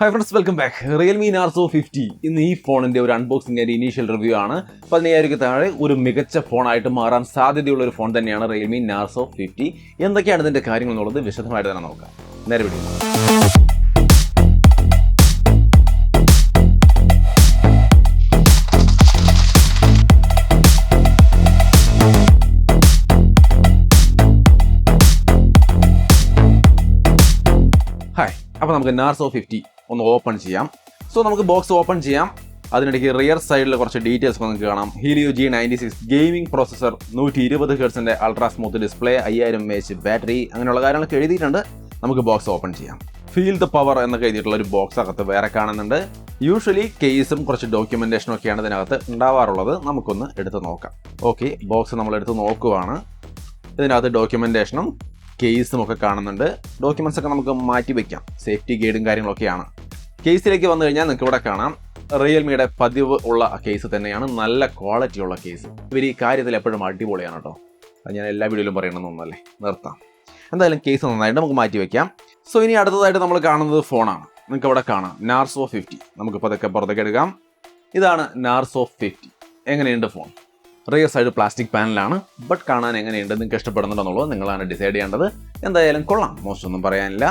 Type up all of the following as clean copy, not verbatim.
Hi friends, welcome back. Realme Narzo 50 ഇന്ന് ഈ ഫോണിന്റെ ഒരു അൺബോക്സിംഗ് ആൻഡ് ഇനീഷ്യൽ റിവ്യൂ ആണ്. 15,000 താഴെ ഒരു മികച്ച ഫോണായിട്ട് മാറാൻ സാധ്യതയുള്ള ഒരു ഫോൺ തന്നെയാണ് Realme Narzo 50. എന്തൊക്കെയാണ് ഇതിന്റെ കാര്യങ്ങൾ എന്നുള്ളത് വിശദമായിട്ട് തന്നെ നോക്കാം. നേരെ വീഡിയോ. ഹായ്, അപ്പോൾ നമുക്ക് Narzo 50 ഒന്ന് ഓപ്പൺ ചെയ്യാം. സോ നമുക്ക് ബോക്സ് ഓപ്പൺ ചെയ്യാം. അതിനിടയ്ക്ക് റിയർ സൈഡിൽ കുറച്ച് ഡീറ്റെയിൽസ് നമുക്ക് കാണാം. ഹീലിയോ G96 ഗെയിമിംഗ് പ്രോസസർ, 120 ഹെർട്സിന്റെ ultra smooth display, 5000 mAh battery, അങ്ങനെയുള്ള കാര്യങ്ങളൊക്കെ എഴുതിയിട്ടുണ്ട്. നമുക്ക് ബോക്സ് ഓപ്പൺ ചെയ്യാം. ഫീൽ ദ പവർ എന്നൊക്കെ എഴുതിയിട്ടുള്ള ഒരു ബോക്സ് അകത്ത് വേറെ കാണുന്നുണ്ട്. യൂഷ്വലി കേസും കുറച്ച് ഡോക്യുമെന്റേഷനും ഒക്കെയാണ് ഇതിനകത്ത് ഉണ്ടാവാറുള്ളത്. നമുക്കൊന്ന് എടുത്ത് നോക്കാം. ഓക്കെ, ബോക്സ് നമ്മൾ എടുത്ത് നോക്കുവാണ്. ഇതിനകത്ത് ഡോക്യുമെന്റേഷനും കേസും ഒക്കെ കാണുന്നുണ്ട്. ഡോക്യുമെന്റ്സ് ഒക്കെ നമുക്ക് മാറ്റി വെക്കാം. സേഫ്റ്റി ഗൈഡും കാര്യങ്ങളൊക്കെയാണ്. കേസിലേക്ക് വന്നു കഴിഞ്ഞാൽ നിങ്ങൾക്ക് ഇവിടെ കാണാം റിയൽമിയുടെ പതിവ് ഉള്ള കേസ് തന്നെയാണ്. നല്ല ക്വാളിറ്റി ഉള്ള കേസ്. ഇവർ ഈ കാര്യത്തിൽ എപ്പോഴും അടിപൊളിയാണ് കേട്ടോ. അത് ഞാൻ എല്ലാ വീഡിയോയിലും പറയണമെന്നൊന്നല്ലേ, നിർത്താം. എന്തായാലും കേസ് നന്നായിട്ട് നമുക്ക് മാറ്റി വെക്കാം. സോ ഇനി അടുത്തതായിട്ട് നമ്മൾ കാണുന്നത് ഫോണാണ്. നിങ്ങൾക്ക് ഇവിടെ കാണാം Narzo 50. നമുക്കിപ്പോൾ അതൊക്കെ പുറത്തേക്ക് എടുക്കാം. ഇതാണ് Narzo 50. എങ്ങനെയുണ്ട് ഫോൺ? റിയർ സൈഡ് പ്ലാസ്റ്റിക് പാനലാണ്. ബട്ട് കാണാൻ എങ്ങനെയുണ്ട്, നിങ്ങൾക്ക് ഇഷ്ടപ്പെടുന്നുണ്ടെന്നുള്ളത് നിങ്ങളാണ് ഡിസൈഡ് ചെയ്യേണ്ടത്. എന്തായാലും കൊള്ളാം, മോശമൊന്നും പറയാനില്ല.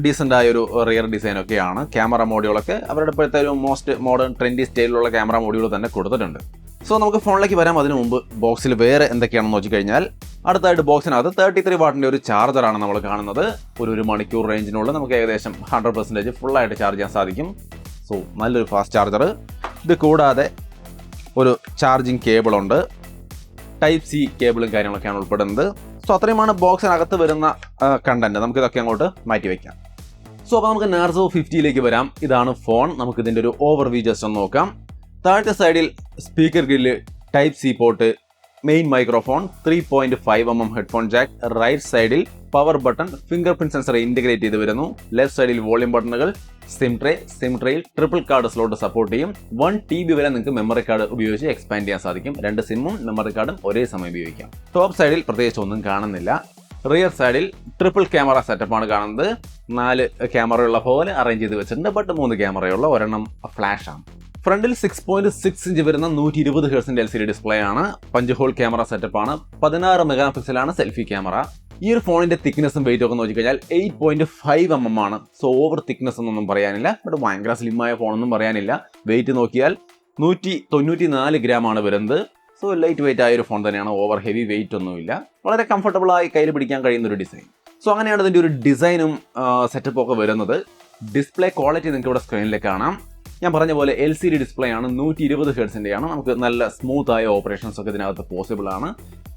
ഡീസൻ്റ് ആയൊരു റിയർ ഡിസൈനൊക്കെയാണ്. ക്യാമറ മോഡ്യൂളൊക്കെ അവരുടെ ഇപ്പോഴത്തെ ഒരു മോസ്റ്റ് മോഡേൺ ട്രെൻഡി സ്റ്റൈലിലുള്ള ക്യാമറ മോഡ്യൂൾ തന്നെ കൊടുത്തിട്ടുണ്ട്. സോ നമുക്ക് ഫോണിലേക്ക് വരാം. അതിന് മുമ്പ് ബോക്സിൽ വേറെ എന്തൊക്കെയാണെന്ന് നോക്കിക്കഴിഞ്ഞാൽ അടുത്തായിട്ട് ബോക്സിനകത്ത് 33 വാട്ടിൻ്റെ ഒരു ചാർജറാണ് നമ്മൾ കാണുന്നത്. ഒരു മണിക്കൂർ റേഞ്ചിനുള്ളിൽ നമുക്ക് ഏകദേശം 100% ഫുള്ളായിട്ട് ചാർജ് ചെയ്യാൻ സാധിക്കും. സോ നല്ലൊരു ഫാസ്റ്റ് ചാർജർ. ഇത് കൂടാതെ ഒരു ചാർജിങ് കേബിളുണ്ട്. ടൈപ്പ് സി കേബിളും കാര്യങ്ങളൊക്കെയാണ് ഉൾപ്പെടുന്നത്. സോ അത്രയുമാണ് ബോക്സിനകത്ത് വരുന്ന കണ്ടന്റ്. നമുക്കിതൊക്കെ അങ്ങോട്ട് മാറ്റി വയ്ക്കാം. സോ അപ്പോൾ നമുക്ക് Narzo 50യിലേക്ക് വരാം. ഇതാണ് ഫോൺ. നമുക്കിതിൻ്റെ ഒരു ഓവർവ്യൂ ജസ്റ്റ് ഒന്ന് നോക്കാം. താഴത്തെ സൈഡിൽ speaker grill, type C port, main microphone, 3.5mm headphone jack, right സൈഡിൽ power button, fingerprint sensor integrate ചെയ്ത് വരുന്നു. ലെഫ്റ്റ് സൈഡിൽ വോളിയം ബട്ടണുകൾ, സിം ട്രേയിൽ ട്രിപ്പിൾ കാർഡ് സ്ലോട്ട് സപ്പോർട്ട് ചെയ്യും. 1 TB വരെ നിങ്ങൾക്ക് മെമ്മറി കാർഡ് ഉപയോഗിച്ച് എക്സ്പാൻഡ് ചെയ്യാൻ സാധിക്കും. 2 സിമ്മും മെമ്മറി കാർഡും ഒരേ സമയം ഉപയോഗിക്കാം. ടോപ്പ് സൈഡിൽ പ്രത്യേകിച്ച് ഒന്നും കാണുന്നില്ല. റിയർ സൈഡിൽ ട്രിപ്പിൾ ക്യാമറ സെറ്റപ്പാണ് കാണുന്നത്. 4 ക്യാമറയുള്ള പോലെ അറേഞ്ച് ചെയ്ത് വെച്ചിട്ടുണ്ട്. ബട്ട് 3 ക്യാമറയുള്ള, ഒരെണ്ണം ഫ്ലാഷ് ആണ്. ഫ്രണ്ടിൽ 6.6 ഇഞ്ച് വരുന്ന 120 ഹെർട്സിന്റെ LCD ഡിസ്പ്ലേ ആണ്. 5 ഹോൾ ക്യാമറ സെറ്റപ്പ് ആണ്. 16 മെഗാ പിക്സലാണ് സെൽഫി ക്യാമറ. ഈ ഒരു ഫോണിന്റെ തിക്നെസ്സും വെയിറ്റും ഒക്കെ നോക്കിക്കഴിഞ്ഞാൽ 8.5mm ആണ്. സോ ഓവർ തിക്നെസ് എന്നൊന്നും പറയാനില്ല. ബട്ട് ഭയങ്കര സ്ലിമായ ഫോണൊന്നും പറയാനില്ല. വെയിറ്റ് നോക്കിയാൽ 194 ഗ്രാം ആണ് വരുന്നത്. സോ ലൈറ്റ് വെയിറ്റ് ആയ ഒരു ഫോൺ തന്നെയാണ്. ഓവർ ഹെവി വെയിറ്റ് ഒന്നുമില്ല. വളരെ കംഫർട്ടബിൾ ആയി കയ്യിൽ പിടിക്കാൻ കഴിയുന്ന ഒരു ഡിസൈൻ. സോ അങ്ങനെയാണ് ഇതിന്റെ ഒരു ഡിസൈനും സെറ്റപ്പും ഒക്കെ വരുന്നത്. ഡിസ്പ്ലേ ക്വാളിറ്റി നിങ്ങൾക്ക് ഇവിടെ സ്ക്രീനിൽ കാണാം. ഞാൻ പറഞ്ഞ പോലെ LCD ഡിസ്പ്ലേ ആണ്. 120 ഹെർട്സിൻ്റെയാണ്. നമുക്ക് നല്ല സ്മൂത്ത് ആയ ഓപ്പറേഷൻസ് ഒക്കെ ഇതിനകത്ത് പോസിബിൾ ആണ്.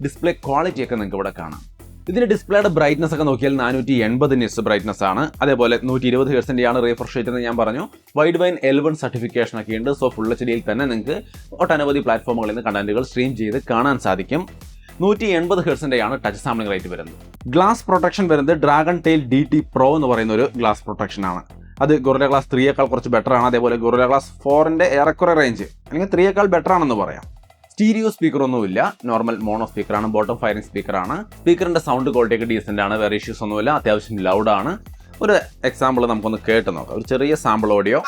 ഡിസ്പ്ലേ ക്വാളിറ്റി ഒക്കെ നിങ്ങൾക്ക് ഇവിടെ കാണാം. ഇതിന്റെ ഡിസ്പ്ലേയുടെ ബ്രൈറ്റ്നസ് ഒക്കെ നോക്കിയാൽ 480 നിറ്റ്സ് ബ്രൈറ്റ്നസ് ആണ്. അതേപോലെ 120 ഹെർട്സിൻ്റെയാണ് റീഫ്രഷ് റേറ്റ് എന്ന് ഞാൻ പറഞ്ഞു. വൈഡ് വൈൻ L1 സർട്ടിഫിക്കേഷൻ ഒക്കെ ഉണ്ട്. സോ ഫുൾ HDയിൽ തന്നെ നിങ്ങൾക്ക് ഒട്ടനവധി പ്ലാറ്റ്ഫോമുകളിൽ നിന്ന് കണ്ടന്റുകൾ സ്ട്രീം ചെയ്ത് കാണാൻ സാധിക്കും. 180 ഹെർട്സിൻ്റെയാണ് ടച്ച് സാമ്പിളിംഗ് റേറ്റ് വരുന്നത്. ഗ്ലാസ് പ്രൊട്ടക്ഷൻ വരുന്നത് ഡ്രാഗൺ ടെയിൽ DT Pro എന്ന് പറയുന്ന ഒരു ഗ്ലാസ് പ്രൊട്ടക്ഷൻ ആണ്. അത് Gorilla Glass 3യേക്കാൾ കുറച്ച് ബെറ്റർ ആണ്. അതേപോലെ Gorilla Glass 4ന്റെ ഏറെക്കുറെ റേഞ്ച് അല്ലെങ്കിൽ 3യേക്കാൾ ബെറ്റർ ആണെന്ന് പറയാം. സ്റ്റീരിയോ സ്പീക്കർ ഒന്നുമില്ല. നോർമൽ മോണോ സ്പീക്കറാണ്. ബോട്ടം ഫയറിംഗ് സ്പീക്കറാണ്. സ്പീക്കറിന്റെ സൗണ്ട് ക്വാളിറ്റി ഒക്കെ ഡീസൻ്റ് ആണ്. വേറെ ഇഷ്യൂസ് ഒന്നുമില്ല. അത്യാവശ്യം ലൗഡാണ്. ഒരു എക്സാമ്പിൾ നമുക്കൊന്ന് കേട്ട് നോക്കാം. ഒരു ചെറിയ സാമ്പിൾ ഓഡിയോ.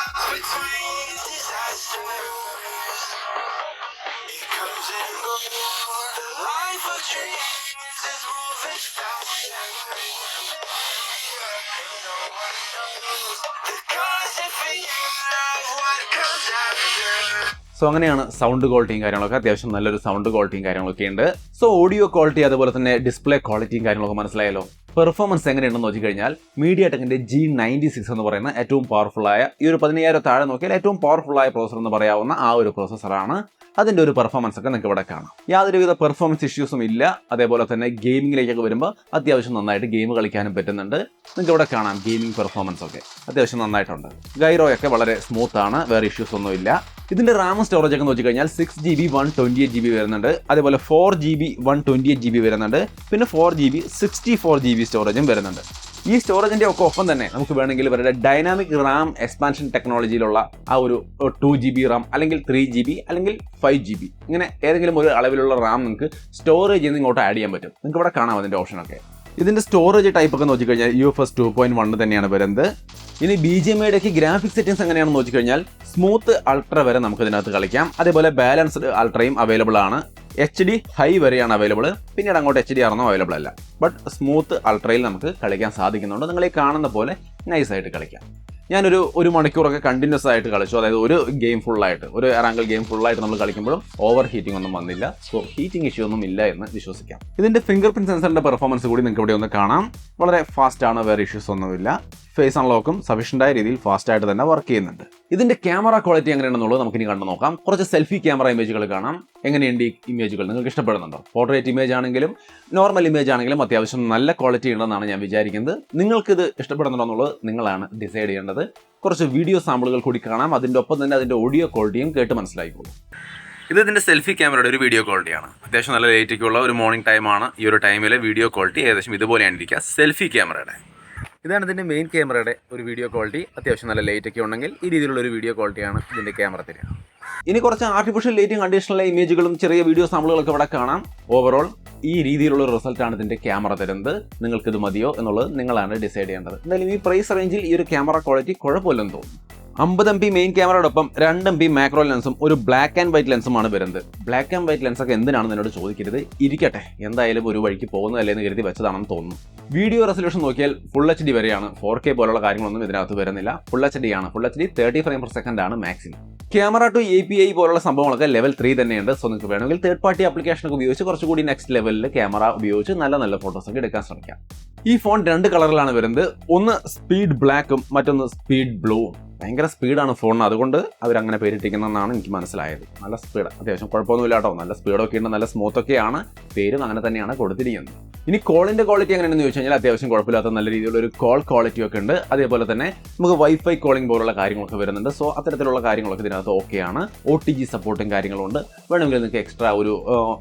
സോ അങ്ങനെയാണ് സൗണ്ട് ക്വാളിറ്റിയും കാര്യങ്ങളൊക്കെ. അത്യാവശ്യം നല്ലൊരു സൗണ്ട് ക്വാളിറ്റിയും കാര്യങ്ങളൊക്കെ ഉണ്ട്. സോ ഓഡിയോ ക്വാളിറ്റി അതുപോലെ തന്നെ ഡിസ്പ്ലേ ക്വാളിറ്റിയും കാര്യങ്ങളൊക്കെ മനസ്സിലായല്ലോ. പെർഫോമൻസ് എങ്ങനെയുണ്ടെന്ന് നോക്കിക്കഴിഞ്ഞാൽ MediaTekന്റെ G96 എന്ന് പറയുന്ന ഏറ്റവും പവർഫുള്ളായ, ഈ ഒരു 15,000 താഴെ നോക്കിയാൽ ഏറ്റവും പവർഫുള്ളായ പ്രോസസർ എന്ന് പറയാവുന്ന ആ ഒരു പ്രോസസ്സറാണ്. അതിൻ്റെ ഒരു പെർഫോമൻസ് ഒക്കെ നിങ്ങൾക്ക് ഇവിടെ കാണാം. യാതൊരുവിധ പെർഫോമൻസ് ഇഷ്യൂസും ഇല്ല. അതേപോലെ തന്നെ ഗെയിമിങ്ങിലേക്കൊക്കെ വരുമ്പോൾ അത്യാവശ്യം നന്നായിട്ട് ഗെയിം കളിക്കാനും പറ്റുന്നുണ്ട്. നിങ്ങൾക്ക് ഇവിടെ കാണാം ഗെയിമിംഗ് പെർഫോമൻസ് ഒക്കെ അത്യാവശ്യം നന്നായിട്ടുണ്ട്. ഗൈറോയൊക്കെ വളരെ സ്മൂത്ത് ആണ്. വേറെ ഇഷ്യൂസ് ഒന്നും ഇല്ല. ഇതിന്റെ റാം സ്റ്റോറേജ് ഒക്കെ നോക്കിക്കഴിഞ്ഞാൽ 6GB 128GB വരുന്നുണ്ട്. അതേപോലെ 4GB 128GB വരുന്നുണ്ട്. പിന്നെ 4GB 64GB സ്റ്റോറേജും വരുന്നുണ്ട്. ഈ സ്റ്റോറേജിന്റെ ഒക്കെ ഒപ്പം തന്നെ നമുക്ക് വേണമെങ്കിൽ ഇവരുടെ ഡൈനാമിക് റാം എക്സ്പാൻഷൻ ടെക്നോളജിയിലുള്ള ആ ഒരു 2GB റാം അല്ലെങ്കിൽ 3GB അല്ലെങ്കിൽ 5GB ഇങ്ങനെ ഏതെങ്കിലും ഒരു അളവിലുള്ള റാം നിങ്ങൾക്ക് സ്റ്റോറേജ് ചെയ്ത് ഇങ്ങോട്ട് ആഡ് ചെയ്യാൻ പറ്റും. നിങ്ങൾക്ക് ഇവിടെ കാണാം അതിന്റെ ഓപ്ഷനൊക്കെ. ഇതിൻ്റെ സ്റ്റോറേജ് ടൈപ്പ് ഒക്കെ നോക്കിക്കഴിഞ്ഞാൽ UFS 2.1 തന്നെയാണ് വരുന്നത്. ഇനി BGMIയുടെയൊക്കെ ഗ്രാഫിക്സ് സെറ്റിംഗ്സ് എങ്ങനെയാണെന്ന് നോക്കിക്കഴിഞ്ഞാൽ സ്മൂത്ത് അൾട്ര വരെ നമുക്ക് ഇതിനകത്ത് കളിക്കാം. അതേപോലെ ബാലൻസ്ഡ് അൾട്രയും അവൈലബിൾ ആണ്. HD ഹൈ വരെയാണ് അവൈലബിൾ. പിന്നീട് അങ്ങോട്ട് HDR ഒന്നും അവൈലബിൾ അല്ല. ബട്ട് സ്മൂത്ത് അൾട്രയിൽ നമുക്ക് കളിക്കാൻ സാധിക്കുന്നുണ്ട്. നിങ്ങൾ ഈ കാണുന്ന പോലെ നൈസായിട്ട് കളിക്കാം. ഞാനൊരു മണിക്കൂറൊക്കെ കണ്ടിന്യൂസ് ആയിട്ട് കളിച്ചു. അതായത് ഒരു ഗെയിം ഫുള്ളായിട്ട്, ഒരു റാങ്കൽ ഗെയിം ഫുള്ളായിട്ട് നമ്മൾ കളിക്കുമ്പോഴും ഓവർ ഹീറ്റിംഗ് ഒന്നും വന്നില്ല. സോ ഹീറ്റിംഗ് ഇഷ്യൂ ഒന്നും ഇല്ല എന്ന് വിശ്വസിക്കാം. ഇതിൻ്റെ ഫിംഗർ പ്രിന്റ് സെൻസറിൻ്റെ പെർഫോമൻസ് കൂടി നിങ്ങൾക്ക് ഇവിടെ ഒന്ന് കാണാം. വളരെ ഫാസ്റ്റ് ആണ്, വേറെ ഇഷ്യൂസ് ഒന്നുമില്ല. ഫേസ് അൺലോക്കും സഫീഷ്യൻ്റായ രീതിയിൽ ഫാസ്റ്റായിട്ട് തന്നെ വർക്ക് ചെയ്യുന്നുണ്ട്. ഇതിൻ്റെ ക്യാമറ ക്വാളിറ്റി എങ്ങനെയാണെന്നുള്ളത് നമുക്കിനി കണ്ടു നോക്കാം. കുറച്ച് സെൽഫി ക്യാമറ ഇമേജുകൾ കാണാം. എങ്ങനെയുണ്ട് ഈ ഇമേജുകൾ? നിങ്ങൾക്ക് ഇഷ്ടപ്പെടുന്നുണ്ടോ? പോർട്രേറ്റ് ഇമേജ് ആണെങ്കിലും നോർമൽ ഇമേജ് ആണെങ്കിലും അത്യാവശ്യം നല്ല ക്വാളിറ്റി ഉണ്ടെന്നാണ് ഞാൻ വിചാരിക്കുന്നത്. നിങ്ങൾക്കിത് ഇഷ്ടപ്പെടുന്നുണ്ടോ എന്നുള്ളത് നിങ്ങളാണ് ഡിസൈഡ് ചെയ്യേണ്ടത്. കുറച്ച് വീഡിയോ സാമ്പിളുകൾ കൂടി കാണാം. അതിൻ്റെ ഒപ്പം തന്നെ അതിൻ്റെ ഓഡിയോ ക്വാളിറ്റിയും കേട്ട് മനസ്സിലായിക്കോളും. ഇത് ഇതിൻ്റെ സെൽഫി ക്യാമറയുടെ ഒരു വീഡിയോ ക്വാളിറ്റിയാണ്. അത്യാവശ്യം നല്ല ലൈറ്റൊക്കെയുള്ള ഒരു മോർണിംഗ് ടൈമാണ്. ഈ ഒരു ടൈമിലെ വീഡിയോ ക്വാളിറ്റി ഏകദേശം ഇതുപോലെയാണ് ഇരിക്കുക സെൽഫി ക്യാമറയുടെ. ഇതാണ് ഇതിൻ്റെ മെയിൻ ക്യാമറയുടെ ഒരു വീഡിയോ ക്വാളിറ്റി. അത്യാവശ്യം നല്ല ലൈറ്റൊക്കെ ഉണ്ടെങ്കിൽ ഈ രീതിയിലുള്ള ഒരു വീഡിയോ ക്വാളിറ്റിയാണ് ഇതിൻ്റെ ക്യാമറ തരിക. ഇനി കുറച്ച് ആർട്ടിഫിഷ്യൽ ലൈറ്റും കണ്ടീഷണൽ ഇമേജുകളും ചെറിയ വീഡിയോ സാമ്പിളുകളൊക്കെ ഇവിടെ കാണാം. ഓവറോൾ ഈ രീതിയിലുള്ള റിസൾട്ടാണ് ഇതിൻ്റെ ക്യാമറ തരുന്നത്. നിങ്ങൾക്കിത് മതിയോ എന്നുള്ളത് നിങ്ങളാണ് ഡിസൈഡ് ചെയ്യേണ്ടത്. എന്തായാലും ഈ പ്രൈസ് റേഞ്ചിൽ ഈ ഒരു ക്യാമറ ക്വാളിറ്റി കുഴപ്പമില്ലെന്ന് തോന്നുന്നു. 50 MP മെയിൻ ക്യാമറയോടൊപ്പം 2 MP മാക്രോ ലെൻസും ഒരു ബ്ലാക്ക് ആൻഡ് വൈറ്റ് ലെൻസുമാണ് വരുന്നത്. ബ്ലാക്ക് ആൻഡ് വൈറ്റ് ലെൻസൊക്കെ എന്തിനാണെന്ന് എന്നോട് ചോദിക്കരുത്. ഇരിക്കട്ടെ, എന്തായാലും ഒരു വഴിക്ക് പോകുന്നതല്ലേ എന്ന് കരുതി വെച്ചതാണെന്ന് തോന്നുന്നു. വീഡിയോ റെസൊല്യൂഷൻ നോക്കിയാൽ ഫുൾ HD വരെയാണ്. 4K പോലുള്ള കാര്യങ്ങളൊന്നും ഇതിനകത്ത് വരുന്നില്ല. ഫുൾ HD ആണ്. ഫുൾ HD 30 frames/second ആണ് മാക്സിമം. ക്യാമറ ടു API പോലുള്ള സംഭവങ്ങളൊക്കെ ലെവൽ 3 തന്നെയുണ്ട്. സോ നിങ്ങൾക്ക് വേണമെങ്കിൽ തേർഡ് പാർട്ടി ആപ്ലിക്കേഷനൊക്കെ ഉപയോഗിച്ച് കുറച്ചുകൂടി നെക്സ്റ്റ് ലെവലിൽ ക്യാമറ ഉപയോഗിച്ച് നല്ല ഫോട്ടോസൊക്കെ എടുക്കാൻ ശ്രമിക്കാം. ഈ ഫോൺ 2 കളറിലാണ് വരുന്നത്. ഒന്ന് സ്പീഡ് ബ്ലാക്കും മറ്റൊന്ന് സ്പീഡ് ബ്ലൂവും. ഭയങ്കര സ്പീഡാണ് ഫോണിന്, അതുകൊണ്ട് അവരങ്ങനെ പേരിട്ടിരിക്കുന്നതെന്നാണ് എനിക്ക് മനസ്സിലായത്. നല്ല സ്പീഡ്, അത്യാവശ്യം കുഴപ്പമൊന്നുമില്ല കേട്ടോ. നല്ല സ്പീഡൊക്കെ ഉണ്ട്, നല്ല സ്മൂത്തൊക്കെയാണ്. പേരും അങ്ങനെ തന്നെയാണ് കൊടുത്തിരിക്കുന്നത്. ഇനി കോളിൻ്റെ ക്വാളിറ്റി എങ്ങനെയാണെന്ന് ചോദിച്ചു കഴിഞ്ഞാൽ അത്യാവശ്യം കുഴപ്പമില്ലാത്ത നല്ല രീതിയിലുള്ള ഒരു കോൾ ക്വാളിറ്റി ഒക്കെ ഉണ്ട്. അതേപോലെ തന്നെ നമുക്ക് വൈഫൈ കോളിംഗ് പോലുള്ള കാര്യങ്ങളൊക്കെ വരുന്നുണ്ട്. സോ അത്തരത്തിലുള്ള കാര്യങ്ങളൊക്കെ ഇതിനകത്ത് ഓക്കെയാണ്. OTG സപ്പോർട്ടും കാര്യങ്ങളുണ്ട്. വേണമെങ്കിൽ നിങ്ങൾക്ക് എക്സ്ട്രാ ഒരു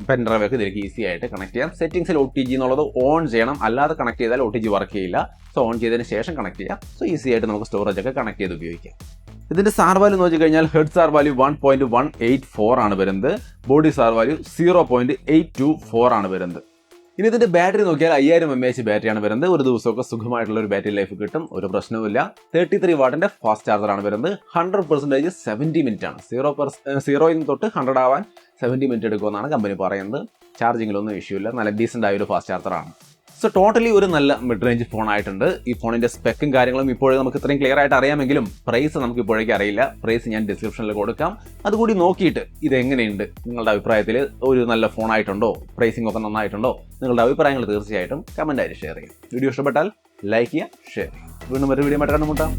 പെൻ ഡ്രൈവ് ഒക്കെ ഇതിലേക്ക് ഈസി ആയിട്ട് കണക്ട് ചെയ്യാം. സെറ്റിംഗ്സിൽ OTG എന്നുള്ളത് ഓൺ ചെയ്യണം, അല്ലാതെ കണക്ട് ചെയ്താൽ OTG വർക്ക് ചെയ്യില്ല. സോ ഓൺ ചെയ്തതിന് ശേഷം കണക്ട് ചെയ്യാം. സോ ഈസി ആയിട്ട് നമുക്ക് സ്റ്റോറേജ് ഒക്കെ കണക്ട് ചെയ്ത് ഉപയോഗിക്കാം. ഇതിൻ്റെ സാർ വാല്യൂ നോക്കി കഴിഞ്ഞാൽ ഹെഡ് സാർ വാല്യൂ 1.184 ആണ് വരുന്നത്. ബോഡി സാർ വാല്യൂ 0.824 ആണ് വരുന്നത്. ഇനി ഇതിൻ്റെ ബാറ്ററി നോക്കിയാൽ 5000 mAh ബാറ്ററിയാണ് വരുന്നത്. ഒരു ദിവസമൊക്കെ സുഖമായിട്ടുള്ള ഒരു ബാറ്ററി ലൈഫ് കിട്ടും, ഒരു പ്രശ്നവുമില്ല. 33 വാട്ടിൻ്റെ ഫാസ്റ്റ് ചാർജറാണ് വരുന്നത്. 100% 70 മിനിറ്റ് ആണ്. 0 തൊട്ട് 100 ആവാൻ 70 മിനിറ്റ് എടുക്കുമെന്നാണ് കമ്പനി പറയുന്നത്. ചാർജിങ്ങിലൊന്നും ഇഷ്യൂ ഇല്ല. നല്ല ഡീസൻ്റ് ആയ ഒരു ഫാസ്റ്റ് ചാർജറാണ്. സോ ടോട്ടലി ഒരു നല്ല മിഡ് റേഞ്ച് ഫോണായിട്ടുണ്ട്. ഈ ഫോണിൻ്റെ സ്പെക്കും കാര്യങ്ങളും ഇപ്പോഴും നമുക്ക് ഇത്രയും ക്ലിയർ ആയിട്ട് അറിയാമെങ്കിലും പ്രൈസ് നമുക്ക് ഇപ്പോഴേക്കും അറിയില്ല. പ്രൈസ് ഞാൻ ഡിസ്ക്രിപ്ഷനിൽ കൊടുക്കാം. അതുകൂടി നോക്കിയിട്ട് ഇതെങ്ങനെയുണ്ട്, നിങ്ങളുടെ അഭിപ്രായത്തിൽ ഒരു നല്ല ഫോണായിട്ടുണ്ടോ, പ്രൈസിംഗ് ഒക്കെ നന്നായിട്ടുണ്ടോ, നിങ്ങളുടെ അഭിപ്രായങ്ങൾ തീർച്ചയായിട്ടും കമൻറ്റായിട്ട് ഷെയർ ചെയ്യും. വീഡിയോ ഇഷ്ടപ്പെട്ടാൽ ലൈക്ക് ചെയ്യുക, ഷെയർ ചെയ്യുക. വീണ്ടും ഒരു വീഡിയോ ആയിട്ട് കണ്ടുമുട്ടാം.